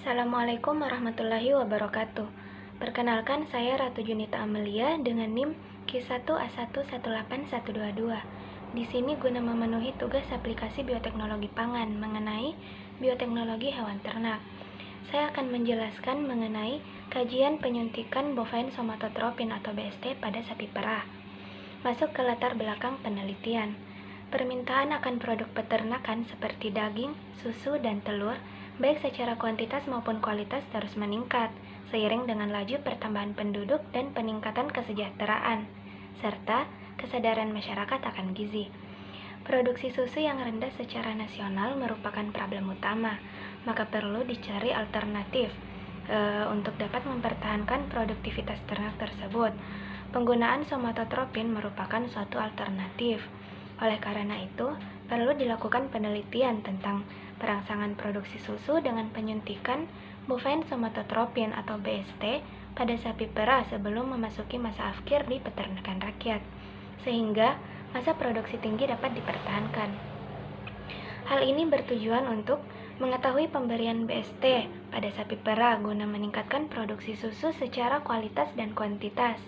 Assalamualaikum warahmatullahi wabarakatuh. Perkenalkan, saya Ratu Junita Amelia dengan NIM Q1A1181122. Di sini guna memenuhi tugas aplikasi bioteknologi pangan mengenai bioteknologi hewan ternak. Saya akan menjelaskan mengenai kajian penyuntikan bovine somatotropin atau BST pada sapi perah. Masuk ke latar belakang penelitian. Permintaan akan produk peternakan seperti daging, susu, dan telur baik secara kuantitas maupun kualitas terus meningkat, seiring dengan laju pertambahan penduduk dan peningkatan kesejahteraan, serta kesadaran masyarakat akan gizi. Produksi susu yang rendah secara nasional merupakan problem utama, maka perlu dicari alternatif untuk dapat mempertahankan produktivitas ternak tersebut. Penggunaan somatotropin merupakan suatu alternatif. Oleh karena itu, perlu dilakukan penelitian tentang perangsangan produksi susu dengan penyuntikan bovine somatotropin atau BST pada sapi perah sebelum memasuki masa akhir di peternakan rakyat, sehingga masa produksi tinggi dapat dipertahankan. Hal ini bertujuan untuk mengetahui pemberian BST pada sapi perah guna meningkatkan produksi susu secara kualitas dan kuantitas,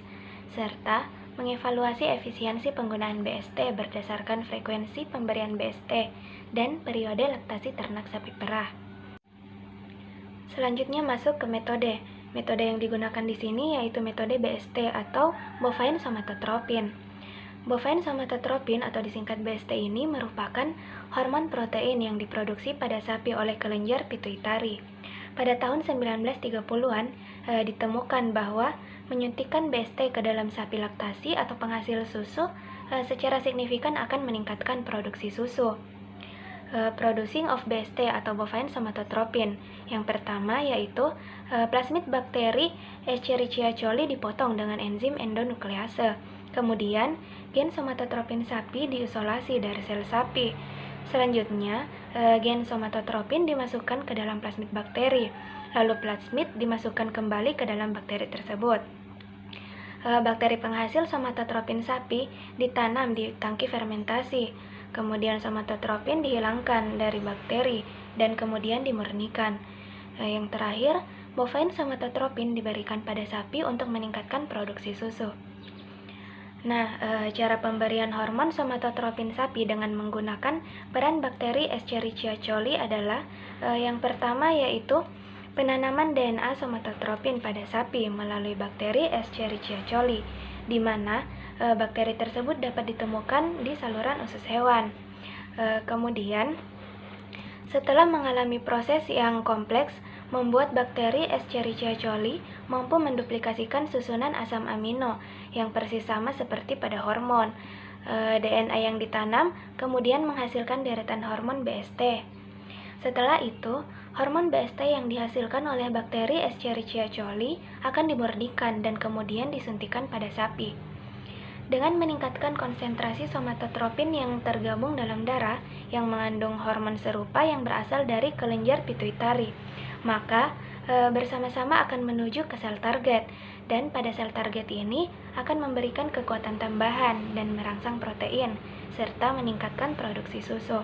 serta mengevaluasi efisiensi penggunaan BST berdasarkan frekuensi pemberian BST dan periode laktasi ternak sapi perah. Selanjutnya masuk ke metode. Metode yang digunakan di sini yaitu metode BST atau bovine somatotropin. Bovine somatotropin atau disingkat BST ini merupakan hormon protein yang diproduksi pada sapi oleh kelenjar pituitari. Pada tahun 1930-an ditemukan bahwa menyuntikkan BST ke dalam sapi laktasi atau penghasil susu secara signifikan akan meningkatkan produksi susu. Producing of BST atau bovine somatotropin. Yang pertama yaitu plasmid bakteri Escherichia coli dipotong dengan enzim endonuklease. Kemudian gen somatotropin sapi diisolasi dari sel sapi. Selanjutnya, gen somatotropin dimasukkan ke dalam plasmid bakteri, lalu plasmid dimasukkan kembali ke dalam bakteri tersebut. Bakteri penghasil somatotropin sapi ditanam di tangki fermentasi, kemudian somatotropin dihilangkan dari bakteri dan kemudian dimurnikan. Yang terakhir, bovine somatotropin diberikan pada sapi untuk meningkatkan produksi susu. Nah, cara pemberian hormon somatotropin sapi dengan menggunakan peran bakteri Escherichia coli adalah yang pertama yaitu penanaman DNA somatotropin pada sapi melalui bakteri Escherichia coli, di mana bakteri tersebut dapat ditemukan di saluran usus hewan. Kemudian, setelah mengalami proses yang kompleks, membuat bakteri Escherichia coli mampu menduplikasikan susunan asam amino yang persis sama seperti pada hormon. DNA yang ditanam kemudian menghasilkan deretan hormon BST. Setelah itu, hormon BST yang dihasilkan oleh bakteri Escherichia coli akan dimurnikan dan kemudian disuntikan pada sapi. Dengan meningkatkan konsentrasi somatotropin yang tergabung dalam darah yang mengandung hormon serupa yang berasal dari kelenjar pituitari, maka bersama-sama akan menuju ke sel target, dan pada sel target ini akan memberikan kekuatan tambahan dan merangsang protein, serta meningkatkan produksi susu.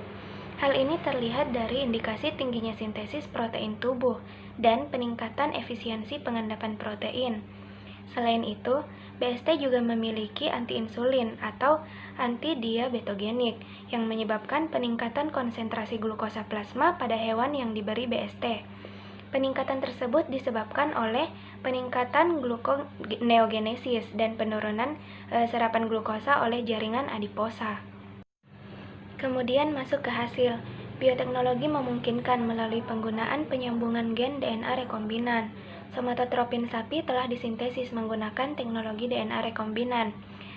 Hal ini terlihat dari indikasi tingginya sintesis protein tubuh dan peningkatan efisiensi pengendapan protein. Selain itu, BST juga memiliki anti-insulin atau antidiabetogenik yang menyebabkan peningkatan konsentrasi glukosa plasma pada hewan yang diberi BST. Peningkatan tersebut disebabkan oleh peningkatan gluconeogenesis dan penurunan serapan glukosa oleh jaringan adiposa. Kemudian masuk ke hasil. Bioteknologi memungkinkan melalui penggunaan penyambungan gen DNA rekombinan. Somatotropin sapi telah disintesis menggunakan teknologi DNA rekombinan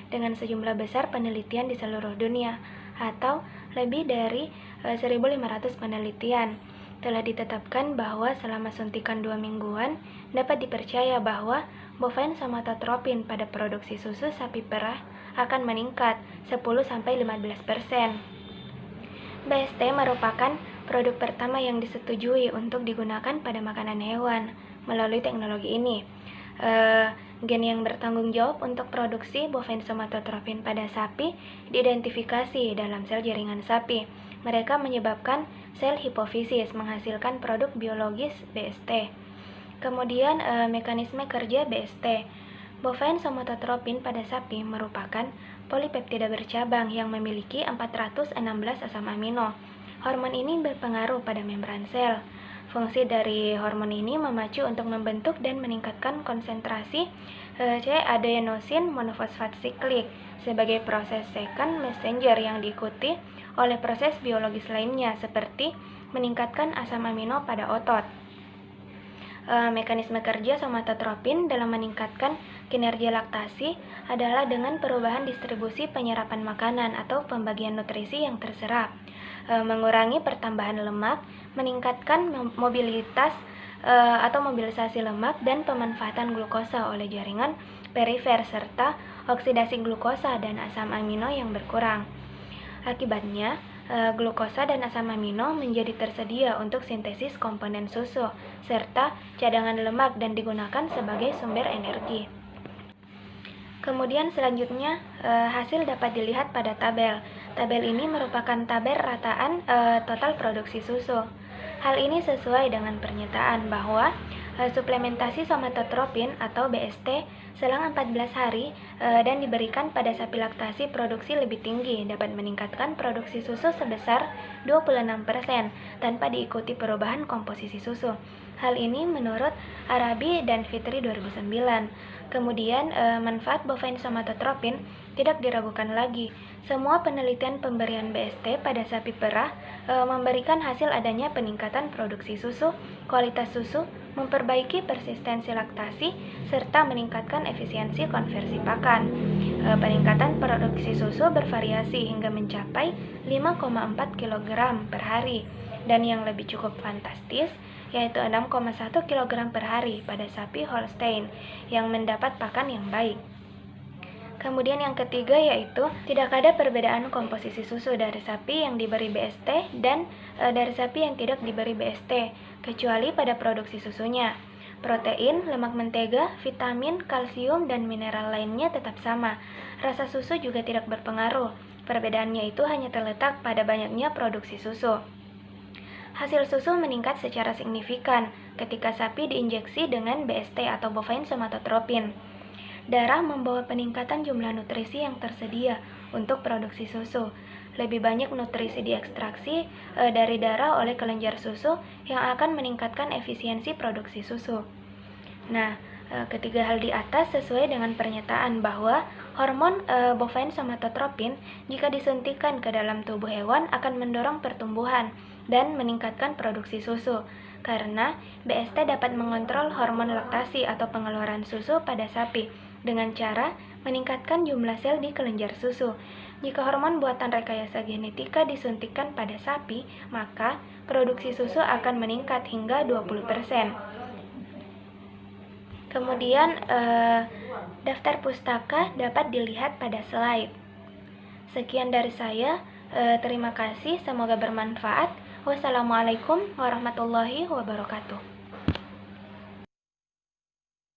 dengan sejumlah besar penelitian di seluruh dunia, atau lebih dari 1.500 penelitian. Telah ditetapkan bahwa selama suntikan 2 mingguan dapat dipercaya bahwa bovine somatotropin pada produksi susu sapi perah akan meningkat 10-15%. BST merupakan produk pertama yang disetujui untuk digunakan pada makanan hewan melalui teknologi ini. Gen yang bertanggung jawab untuk produksi bovine somatotropin pada sapi diidentifikasi dalam sel jaringan sapi. Mereka menyebabkan sel hipofisis menghasilkan produk biologis BST. Kemudian mekanisme kerja BST. Bovine somatotropin pada sapi merupakan polipeptida bercabang yang memiliki 416 asam amino. Hormon ini berpengaruh pada membran sel. Fungsi dari hormon ini memacu untuk membentuk dan meningkatkan konsentrasi C-adenosin monofosfat siklik sebagai proses second messenger yang diikuti oleh proses biologis lainnya seperti meningkatkan asam amino pada otot. Mekanisme kerja somatotropin dalam meningkatkan kinerja laktasi adalah dengan perubahan distribusi penyerapan makanan atau pembagian nutrisi yang terserap, mengurangi pertambahan lemak, meningkatkan mobilitas atau mobilisasi lemak dan pemanfaatan glukosa oleh jaringan perifer serta oksidasi glukosa dan asam amino yang berkurang. Akibatnya, glukosa dan asam amino menjadi tersedia untuk sintesis komponen susu, serta cadangan lemak dan digunakan sebagai sumber energi. Kemudian selanjutnya, hasil dapat dilihat pada tabel. Tabel ini merupakan tabel rataan total produksi susu. Hal ini sesuai dengan pernyataan bahwa suplementasi somatotropin atau BST selang 14 hari dan diberikan pada sapi laktasi produksi lebih tinggi dapat meningkatkan produksi susu sebesar 26% tanpa diikuti perubahan komposisi susu. Hal ini menurut Arabi dan Fitri 2009. Kemudian manfaat bovine somatotropin tidak diragukan lagi. Semua penelitian pemberian BST pada sapi perah memberikan hasil adanya peningkatan produksi susu, kualitas susu, memperbaiki persistensi laktasi, serta meningkatkan efisiensi konversi pakan. Peningkatan produksi susu bervariasi hingga mencapai 5,4 kg per hari, dan yang lebih cukup fantastis yaitu 6,1 kg per hari pada sapi Holstein yang mendapat pakan yang baik. Kemudian yang ketiga yaitu tidak ada perbedaan komposisi susu dari sapi yang diberi BST dan dari sapi yang tidak diberi BST, kecuali pada produksi susunya. Protein, lemak mentega, vitamin, kalsium, dan mineral lainnya tetap sama. Rasa susu juga tidak berpengaruh. Perbedaannya itu hanya terletak pada banyaknya produksi susu. Hasil susu meningkat secara signifikan ketika sapi diinjeksi dengan BST atau bovine somatotropin. Darah membawa peningkatan jumlah nutrisi yang tersedia untuk produksi susu. Lebih banyak nutrisi diekstraksi dari darah oleh kelenjar susu yang akan meningkatkan efisiensi produksi susu. Nah, ketiga hal di atas sesuai dengan pernyataan bahwa hormon bovine somatotropin jika disuntikan ke dalam tubuh hewan akan mendorong pertumbuhan dan meningkatkan produksi susu, karena BST dapat mengontrol hormon laktasi atau pengeluaran susu pada sapi dengan cara meningkatkan jumlah sel di kelenjar susu. Jika hormon buatan rekayasa genetika disuntikan pada sapi, maka produksi susu akan meningkat hingga 20%. Kemudian daftar pustaka dapat dilihat pada slide. Sekian dari saya, terima kasih, semoga bermanfaat. Wassalamualaikum warahmatullahi wabarakatuh.